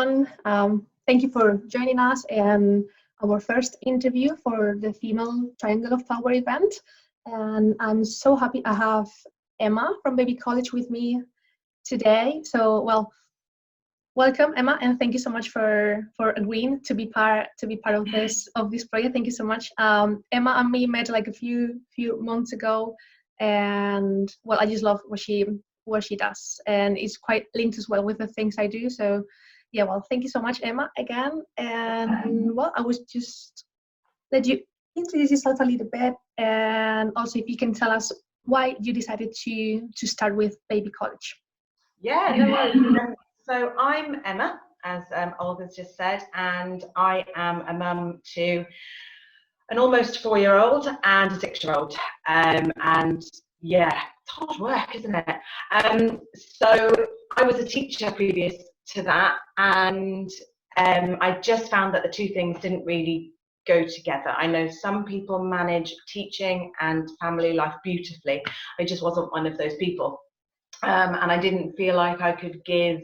everyone. Thank you for joining us and our first interview for the Female Triangle of Power event. And I'm so happy I have Emma from Baby College with me today. So, welcome Emma, and thank you so much for agreeing to be part of this project. Thank you so much. Emma and me met like a few months ago, and I just love what she does, and it's quite linked as well with the things I do. So yeah, thank you so much, Emma, again. And I was just let you introduce yourself a little bit, and also if you can tell us why you decided to start with Baby College. Yeah, no worries. So I'm Emma, as Olga's just said, and I am a mum to an almost 4-year-old and a 6-year-old. And yeah, it's hard work, isn't it? So I was a teacher previous to that, and I just found that the two things didn't really go together. I know some people manage teaching and family life beautifully. I just wasn't one of those people. And I didn't feel like I could give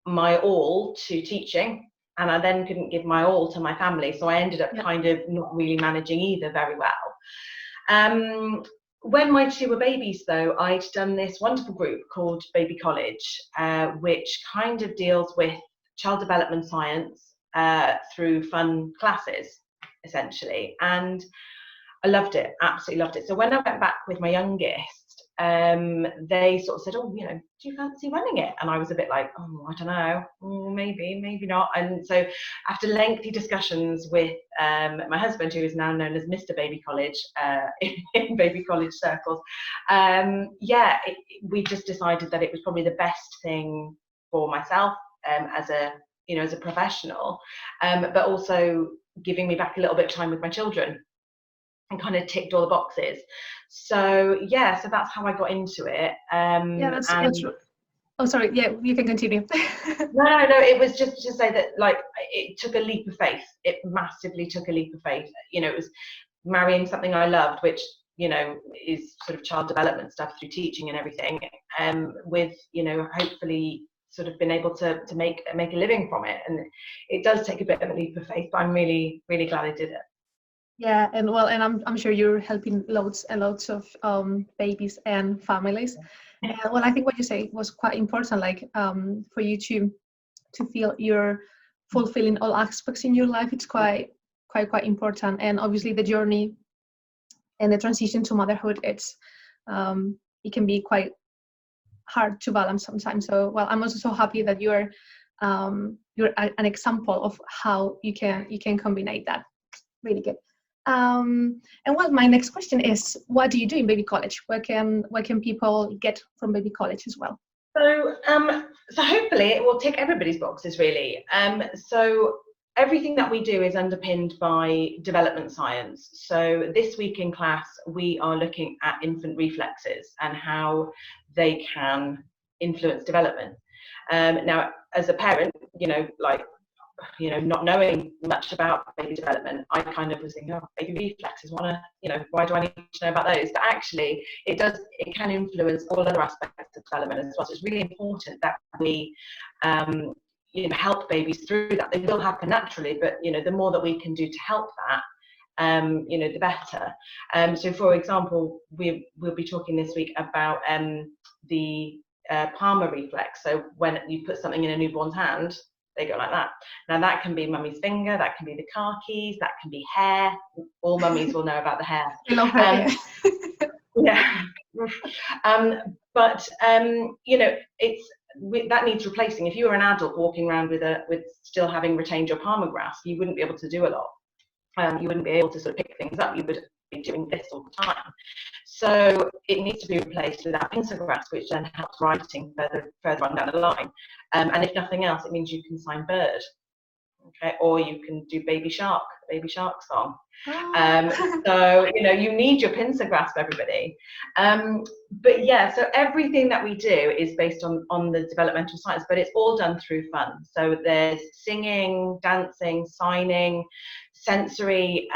my all to teaching, and I then couldn't give my all to my family. So I ended up kind of not really managing either very well. When my two were babies, though, I'd done this wonderful group called Baby College, which kind of deals with child development science through fun classes, essentially. And I loved it, absolutely loved it. So when I went back with my youngest, they sort of said, oh, do you fancy running it? And I was a bit like, oh, I don't know, maybe not. And so after lengthy discussions with my husband, who is now known as Mr. Baby College in Baby College circles, we just decided that it was probably the best thing for myself as a professional, but also giving me back a little bit of time with my children, and kind of ticked all the boxes. So so that's how I got into it. Oh, sorry. Yeah, you can continue. No. It was just to say that, like, it took a leap of faith. It massively took a leap of faith. It was marrying something I loved, which is sort of child development stuff through teaching and everything. With hopefully sort of been able to make a living from it. And it does take a bit of a leap of faith, but I'm really, really glad I did it. Yeah, and I'm sure you're helping loads and loads of babies and families. I think what you say was quite important, like for you to feel you're fulfilling all aspects in your life. It's quite important, and obviously the journey and the transition to motherhood, it can be quite hard to balance sometimes. So I'm also so happy that you're an example of how you can combine that. Really good. My next question is, what do you do in Baby College? What can people get from Baby College as well? So hopefully it will tick everybody's boxes, really. So everything that we do is underpinned by development science. So this week in class, we are looking at infant reflexes and how they can influence development. Now, as a parent, not knowing much about baby development, I kind of was thinking, oh, baby reflexes, why do I need to know about those? But actually, it can influence all other aspects of development as well. So it's really important that we help babies through that. They will happen naturally, but the more that we can do to help that, the better. So for example, we'll be talking this week about the palmar reflex. So when you put something in a newborn's hand, they go like that. Now that can be mummy's finger, that can be the car keys, that can be hair. All mummies will know about the hair. I love hair. Yeah. But that needs replacing. If you were an adult walking around with still having retained your palmar grasp, you wouldn't be able to do a lot. You wouldn't be able to sort of pick things up. You would be doing this all the time. So it needs to be replaced with that pincer grasp, which then helps writing further on down the line. And if nothing else, it means you can sign bird, okay, or you can do baby shark song. So you need your pincer grasp, everybody. But yeah, so everything that we do is based on the developmental science, but it's all done through fun. So there's singing, dancing, signing, sensory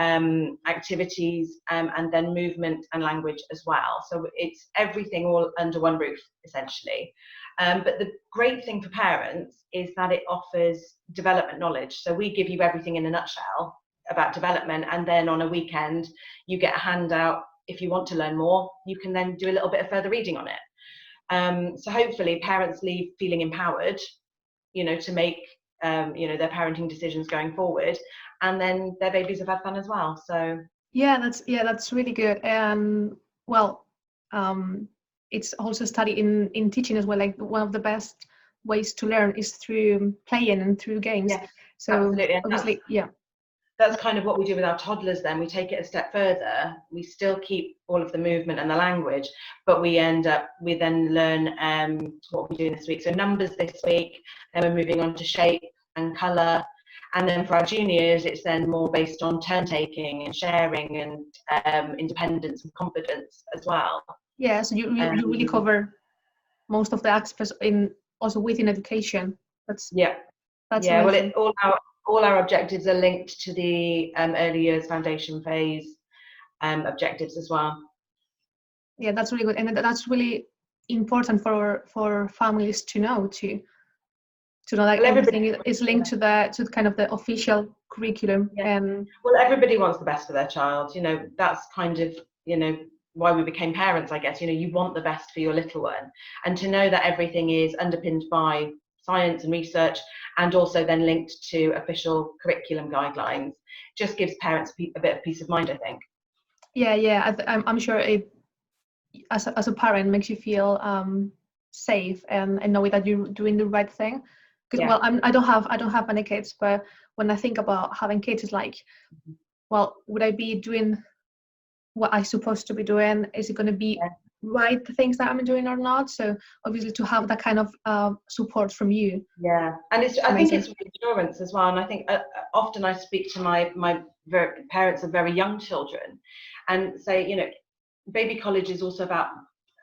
activities, and then movement and language as well. So it's everything all under one roof, essentially. But the great thing for parents is that it offers development knowledge. So we give you everything in a nutshell about development, and then on a weekend you get a handout. If you want to learn more, you can then do a little bit of further reading on it. So hopefully parents leave feeling empowered, to make their parenting decisions going forward, and then their babies have had fun as well. So that's really good. And well, it's also studied in teaching as well. Like one of the best ways to learn is through playing and through games. yes, So absolutely. obviously, That's kind of what we do with our toddlers. Then we take it a step further. We still keep all of the movement and the language, but we then learn what we're doing this week. So numbers this week, then we're moving on to shape and colour. And then for our juniors, it's then more based on turn taking and sharing and independence and confidence as well. Yeah, so you really cover most of the aspects also within education. That's amazing. Well, all our objectives are linked to the early years foundation phase objectives as well. Yeah, that's really good, and that's really important for families to know like everything is linked to the kind of the official curriculum. Well, everybody wants the best for their child. That's kind of why we became parents, I guess. You want the best for your little one, and to know that everything is underpinned by science and research, and also then linked to official curriculum guidelines, just gives parents a bit of peace of mind, I think. I'm sure it, as a parent, makes you feel safe and knowing that you're doing the right thing. Because well, I don't have any kids, but when I think about having kids, it's like, well, would I be doing what I'm supposed to be doing? Is it going to be right, the things that I'm doing or not? So obviously to have that kind of support from you. Yeah, and I think it's reassurance as well. And I think often I speak to my parents of very young children and say, baby college is also about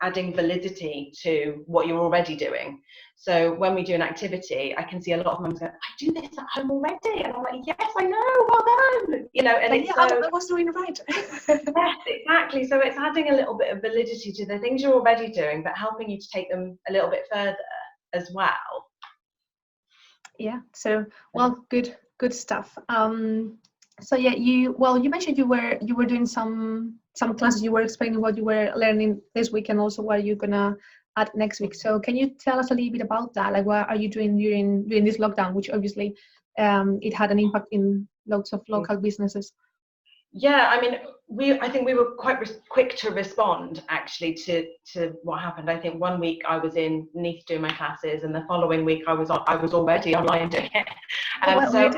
adding validity to what you're already doing. So when we do an activity, I can see a lot of mums go, I do this at home already. And I'm like, yes, I know, well done. And it's I was doing right. Yes, exactly. So it's adding a little bit of validity to the things you're already doing, but helping you to take them a little bit further as well. Yeah, so well, good stuff. So yeah, you mentioned you were doing some classes. You were explaining what you were learning this week and also what you're gonna add next week. So can you tell us a little bit about that? Like, what are you doing during this lockdown, which obviously it had an impact in lots of local businesses? Yeah, I mean, I think we were quite quick to respond actually to what happened. I think one week I was in Nice doing my classes, and the following week I was already online doing it. So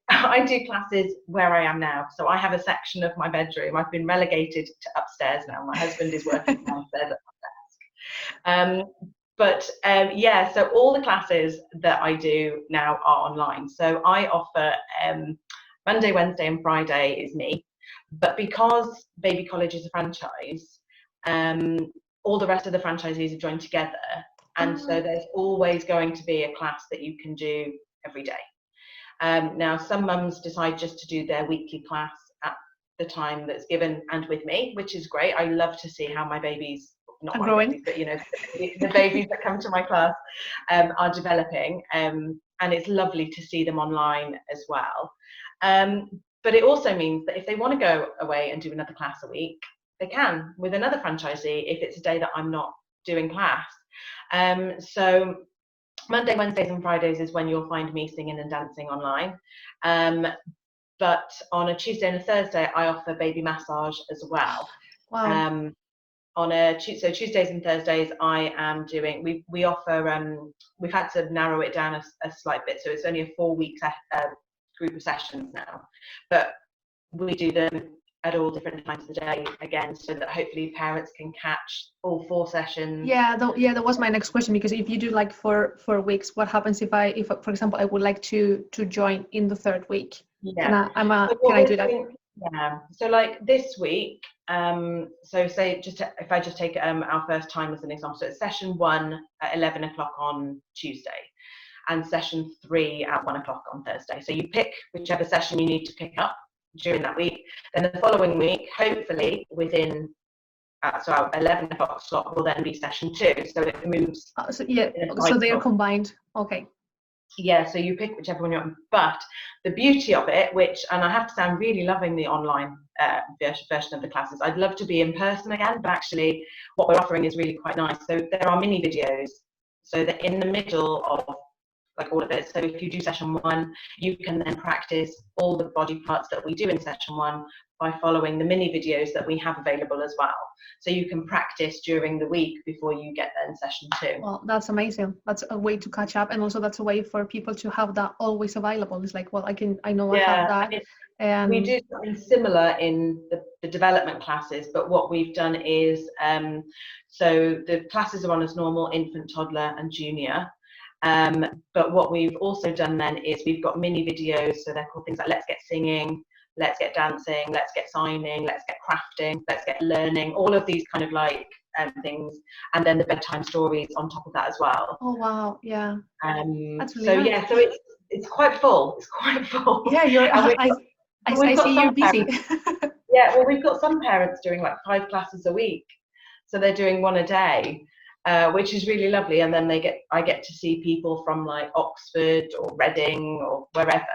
I do classes where I am now. So I have a section of my bedroom. I've been relegated to upstairs now. My husband is working downstairs at my desk. So all the classes that I do now are online. So I offer Monday, Wednesday and Friday is me. But because Baby College is a franchise, all the rest of the franchisees have joined together. And so there's always going to be a class that you can do every day. Now, some mums decide just to do their weekly class at the time that's given and with me, which is great. I love to see how my babies, not my growing, babies, but the babies that come to my class are developing, and it's lovely to see them online as well. But it also means that if they want to go away and do another class a week, they can with another franchisee if it's a day that I'm not doing class. So Monday, Wednesdays and Fridays is when you'll find me singing and dancing online. But on a Tuesday and a Thursday, I offer baby massage as well. Wow. So Tuesdays and Thursdays, I am doing, we offer, we've had to narrow it down a slight bit. So it's only a 4-week group of sessions now. But we do them at all different times of the day again, so that hopefully parents can catch all 4 sessions. That was my next question, because if you do like 4 weeks, what happens if for example I would like to join in the 3rd week? Yeah. Can I do that? Yeah. So like this week, so say if I just take our first time as an example, so it's session 1 at 11 o'clock on Tuesday, and session 3 at 1 o'clock on Thursday. So you pick whichever session you need to pick up during that week. Then the following week, hopefully within so our 11 o'clock slot will then be session 2. So it moves So yeah, in a so they are cycle. combined. Okay. Yeah, so you pick whichever one you want. But the beauty of it, and I have to say, I'm really loving the online version of the classes. I'd love to be in person again, but actually what we're offering is really quite nice. So there are mini videos, so that in the middle of like all of it. So if you do session 1, you can then practice all the body parts that we do in session 1 by following the mini videos that we have available as well. So you can practice during the week before you get there in session 2. Well, that's amazing. That's a way to catch up, and also that's a way for people to have that always available. It's like, well, I know I have that. And we do something similar in the development classes, but what we've done is, so the classes are on as normal, infant, toddler and junior. But what we've also done then is we've got mini videos, so they're called things like Let's Get Singing, Let's Get Dancing, Let's Get Signing, Let's Get Crafting, Let's Get Learning, all of these kind of like things, and then the bedtime stories on top of that as well. Oh wow, yeah. That's really so nice. yeah, so it's quite full. It's quite full. Yeah, I see you're busy. Yeah, well, we've got some parents doing like 5 classes a week, so they're doing 1 a day. Which is really lovely, and then I get to see people from like Oxford or Reading or wherever.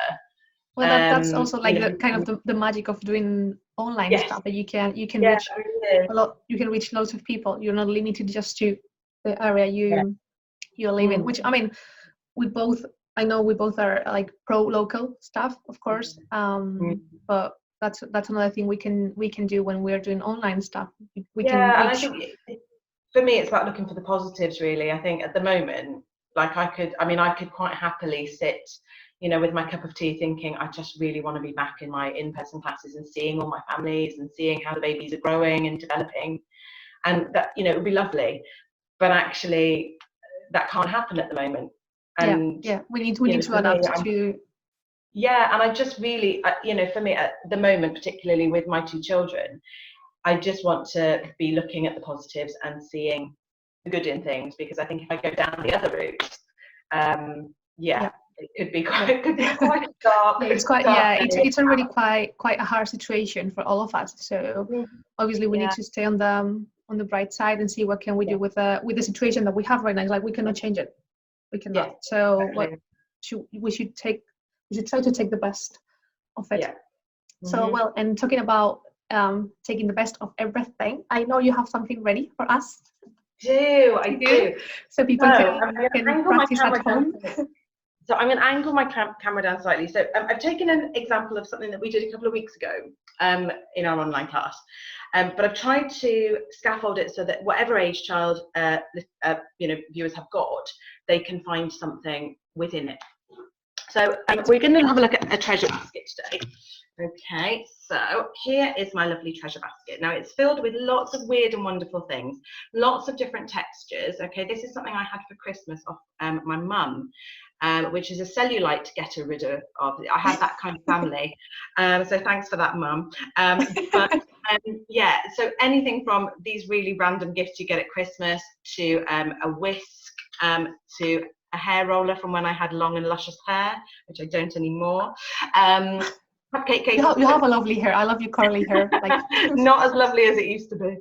Well, that's also like the kind of the magic of doing online stuff, that you can reach a lot. You can reach loads of people. You're not limited just to the area you live in. Which, I mean, I know we both are like pro local stuff, of course. But that's another thing we can do when we're doing online stuff. We can reach. And I think for me, it's about looking for the positives, really. I think at the moment, like I could quite happily sit, you know, with my cup of tea thinking, I just really want to be back in my in-person classes and seeing all my families and seeing how the babies are growing and developing. And that, you know, it would be lovely. But actually, that can't happen at the moment. And we need to adapt to. Yeah, and I just really, you know, for me at the moment, particularly with my 2 children, I just want to be looking at the positives and seeing the good in things, because I think if I go down the other route, it could be quite dark. It's already quite a hard situation for all of us. So obviously we need to stay on the bright side and see what can we do with the situation that we have right now. Like, we cannot change it. We cannot. So we should try to take the best of it. Yeah. So well, and talking about taking the best of everything, I know you have something ready for us. I do. So people can practice at home. So I'm going to angle my camera down slightly. So I've taken an example of something that we did a couple of weeks ago in our online class, but I've tried to scaffold it so that whatever age child viewers have got, they can find something within it. So we're going to have a look at a treasure basket today. Okay, so here is my lovely treasure basket. Now it's filled with lots of weird and wonderful things, lots of different textures. Okay, this is something I had for Christmas off my mum, which is a cellulite getter rid of. I had that kind of family, so thanks for that, Mum. So anything from these really random gifts you get at Christmas to a whisk, to a hair roller from when I had long and luscious hair, which I don't anymore. Cupcake case. You have a lovely hair. I love your curly hair. Like not as lovely as it used to be.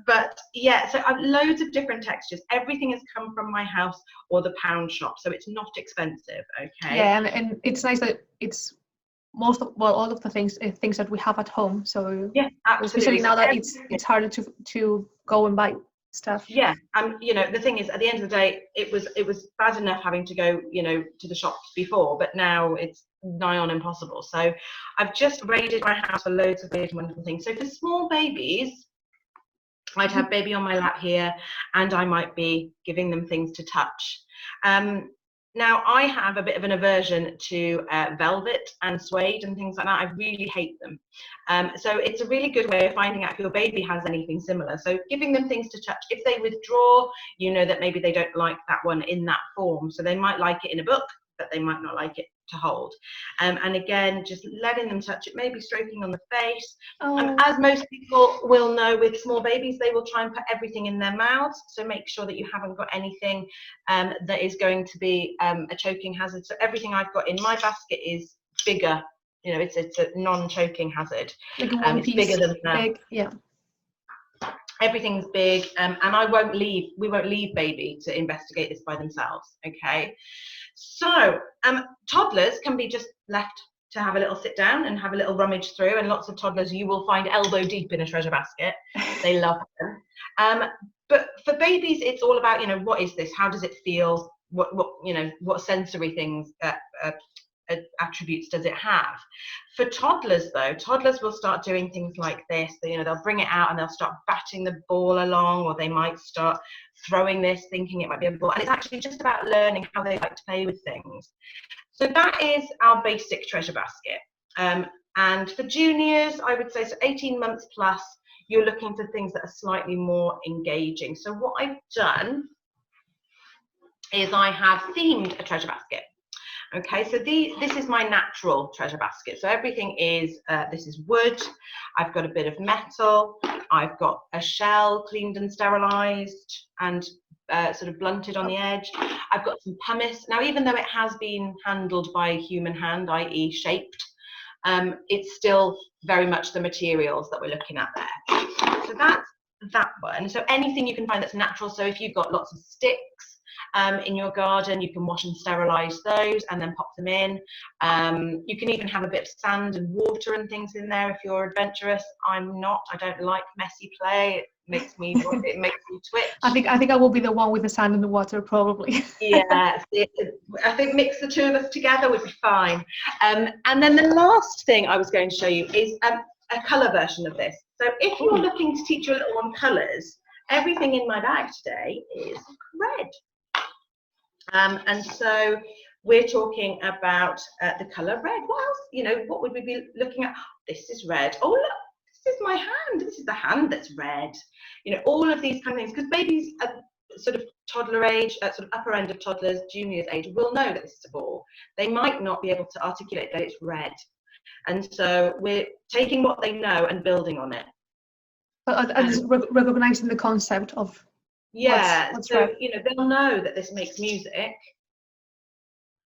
But yeah, so I've loads of different textures. Everything has come from my house or the pound shop, so it's not expensive. Okay. Yeah, and it's nice that it's all of the things that we have at home. So yeah, absolutely. Especially now that it's harder to go and buy stuff. Yeah, and you know, the thing is, at the end of the day, it was bad enough having to go, you know, to the shops before, but now it's nigh on impossible. So I've just raided my house for loads of weird and wonderful things. So for small babies, I'd have baby on my lap here, and I might be giving them things to touch. Now, I have a bit of an aversion to velvet and suede and things like that. I really hate them. So it's a really good way of finding out if your baby has anything similar. So giving them things to touch. If they withdraw, you know that maybe they don't like that one in that form. So they might like it in a book, but they might not like it to hold. And again, just letting them touch it, maybe stroking on the face. As most people will know, with small babies, they will try and put everything in their mouths. So make sure that you haven't got anything that is going to be a choking hazard. So everything I've got in my basket is bigger. You know, it's a non-choking hazard. Like one piece, bigger than that. big, yeah. Everything's big, and we won't leave baby to investigate this by themselves, okay? So toddlers can be just left to have a little sit down and have a little rummage through, and lots of toddlers you will find elbow deep in a treasure basket. They love them. But for babies, it's all about, you know, what is this? How does it feel? What sensory things, attributes does it have? For toddlers though, toddlers will start doing things like this. They'll bring it out and they'll start batting the ball along, or they might start throwing this thinking it might be a ball, and it's actually just about learning how they like to play with things. So that is our basic treasure basket. And for juniors, I would say, so 18 months plus, you're looking for things that are slightly more engaging. So what I've done is I have themed a treasure basket. Okay, so this is my natural treasure basket. So everything is, this is wood, I've got a bit of metal, I've got a shell cleaned and sterilised and sort of blunted on the edge. I've got some pumice. Now, even though it has been handled by a human hand, i.e. shaped, it's still very much the materials that we're looking at there. So that's that one. So anything you can find that's natural. So if you've got lots of sticks, in your garden, you can wash and sterilize those and then pop them in. You can even have a bit of sand and water and things in there if you're adventurous. I'm not. I don't like messy play. It makes me twitch. I think I will be the one with the sand and the water, probably. Yeah, I think mix the two of us together would be fine. And then the last thing I was going to show you is a colour version of this. So if you're looking to teach your little one colours, everything in my bag today is red. And so we're talking about the colour red. What else? What would we be looking at? This is red. Oh, look, this is my hand. This is the hand that's red. All of these kind of things. Because babies at sort of toddler age, at sort of upper end of toddlers, juniors age, will know that this is a ball. They might not be able to articulate that it's red. And so we're taking what they know and building on it. But recognizing the concept of what's so red. They'll know that this makes music,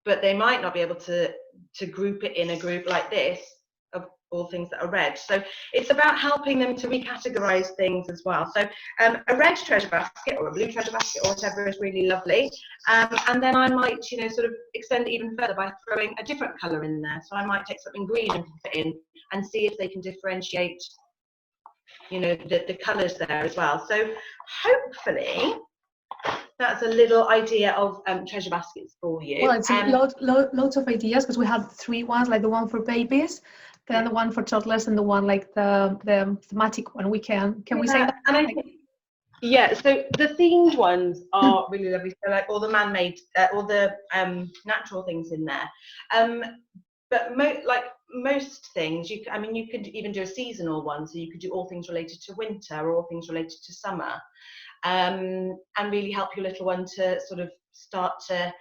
but they might not be able to group it in a group like this of all things that are red. So it's about helping them to recategorize things as well. So a red treasure basket or a blue treasure basket or whatever is really lovely. And then I might sort of extend it even further by throwing a different color in there. So I might take something green and put it in and see if they can differentiate the colours there as well. So hopefully that's a little idea of treasure baskets for you. Well, it's loads of ideas, because we have 3 ones, like the one for babies, then the one for toddlers, and the one like the thematic one. Can we say that? And I think, so the themed ones are really lovely. So like all the man-made, all the natural things in there. But most things, you could even do a seasonal one. So you could do all things related to winter or all things related to summer, and really help your little one to sort of start to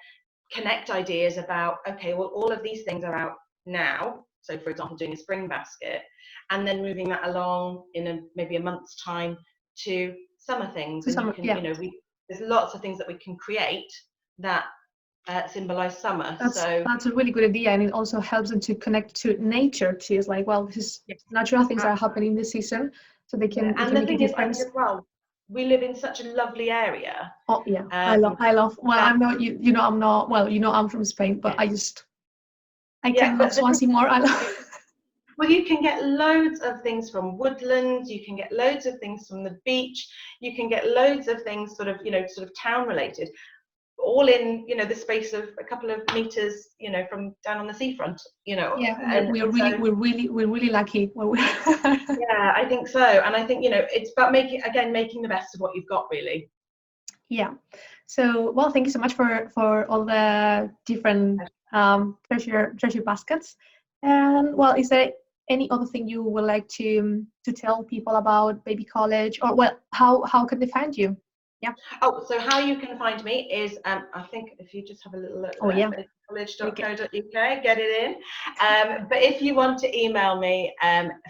connect ideas about, okay, well, all of these things are out now. So for example, doing a spring basket, and then moving that along in maybe a month's time to summer things. And there's lots of things that we can create that symbolize summer. That's a really good idea, and it also helps them to connect to nature too. It's like, well, this is natural things that are happening this season, so they can. And the thing is, as well, we live in such a lovely area. Oh yeah, I love. Well, I'm not. I'm not. Well, I'm from Spain, but I cannot Swansea more. I love. Well, you can get loads of things from woodlands. You can get loads of things from the beach. You can get loads of things sort of town related, all in the space of a couple of meters from down on the seafront. And we're really lucky. Yeah, I think so. And I think it's about making the best of what you've got, really. Yeah. So, well, thank you so much for all the different treasure baskets. And well, is there any other thing you would like to tell people about Baby College, or well, how can they find you? Yeah. Oh, so how you can find me is I think if you just have a little look at babycollege.co.uk, get it in. But if you want to email me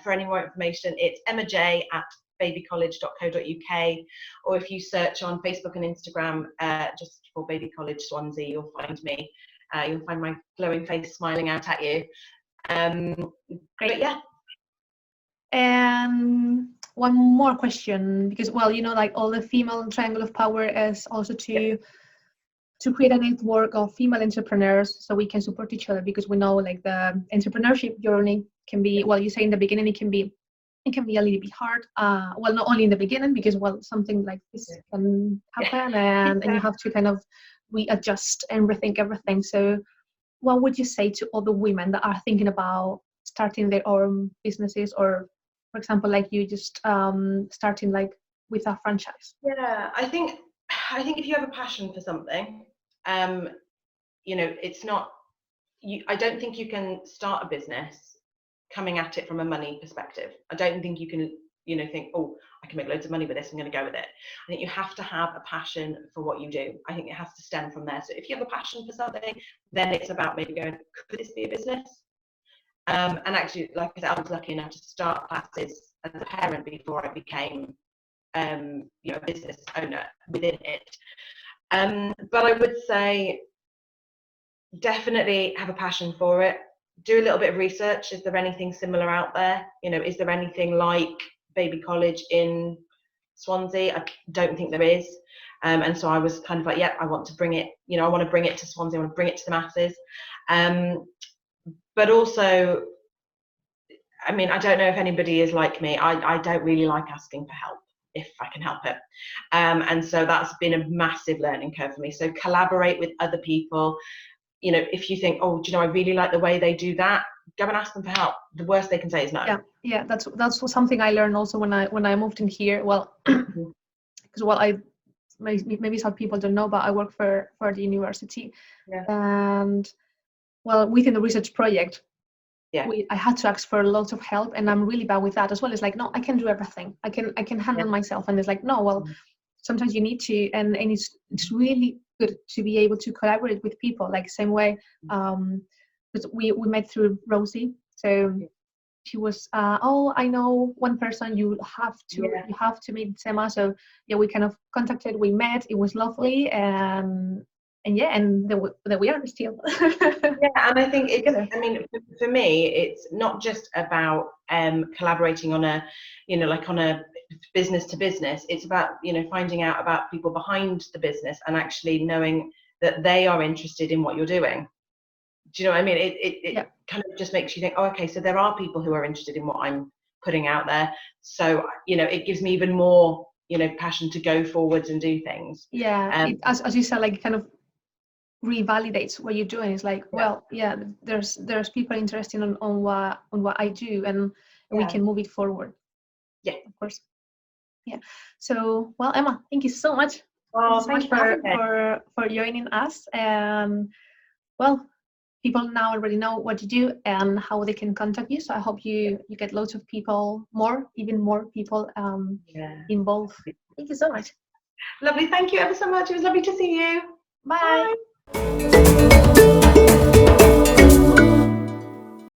for any more information, it's emma.j@babycollege.co.uk, or if you search on Facebook and Instagram just for Baby College Swansea, you'll find me. You'll find my glowing face smiling out at you. Great. But yeah. And one more question, because well, you know, like all the female triangle of power is also to create a network of female entrepreneurs so we can support each other, because we know like the entrepreneurship journey can be, well, you say in the beginning it can be a little bit hard. Well, not only in the beginning, because well, something like this can happen, and you have to kind of readjust and rethink everything. So what would you say to other women that are thinking about starting their own businesses, or for example like you, just starting like with a franchise? Yeah, I think if you have a passion for something, you know, it's not I don't think you can start a business coming at it from a money perspective. I don't think you can, you know, think, oh, I can make loads of money with this, I'm going to go with it. I think you have to have a passion for what you do. I think it has to stem from there. So if you have a passion for something, then it's about maybe going, could this be a business? And actually, like I said, I was lucky enough to start classes as a parent before I became, you know, a business owner within it. But I would say definitely have a passion for it. Do a little bit of research. Is there anything similar out there? You know, is there anything like Baby College in Swansea? I don't think there is. And so I was kind of like, yeah, I want to bring it, you know, I want to bring it to Swansea, I want to bring it to the masses. But also, I mean, I don't know if anybody is like me. I don't really like asking for help if I can help it. And so that's been a massive learning curve for me. So collaborate with other people. You know, if you think, oh, do you know, I really like the way they do that, go and ask them for help. The worst they can say is no. Yeah, that's something I learned also when I moved in here. Well, because well, I maybe some people don't know, but I work for the university, and well, within the research project, I had to ask for lots of help, and I'm really bad with that as well. It's like, no, I can do everything. I can handle myself, and it's like, no, well, sometimes you need to, and it's really good to be able to collaborate with people, like same way, because we met through Rosie. So she was, oh, I know one person, you have to meet Sema. So yeah, we kind of contacted, we met, it was lovely, and there we are still. Yeah, and I think I mean, for me, it's not just about collaborating on a, you know, like on a business to business. It's about, you know, finding out about people behind the business and actually knowing that they are interested in what you're doing. Do you know what I mean? It kind of just makes you think, oh, okay, so there are people who are interested in what I'm putting out there. So, you know, it gives me even more, you know, passion to go forwards and do things. Yeah, as you said, like kind of revalidates what you're doing. It's like, well, yeah, there's people interested on what I do, and we can move it forward. Yeah, of course. Yeah. So, well, Emma, thank you so much. For joining us. And well, people now already know what you do and how they can contact you. So I hope you get loads of people, even more people involved. Thank you so much. Lovely. Thank you ever so much. It was lovely to see you. Bye. Bye.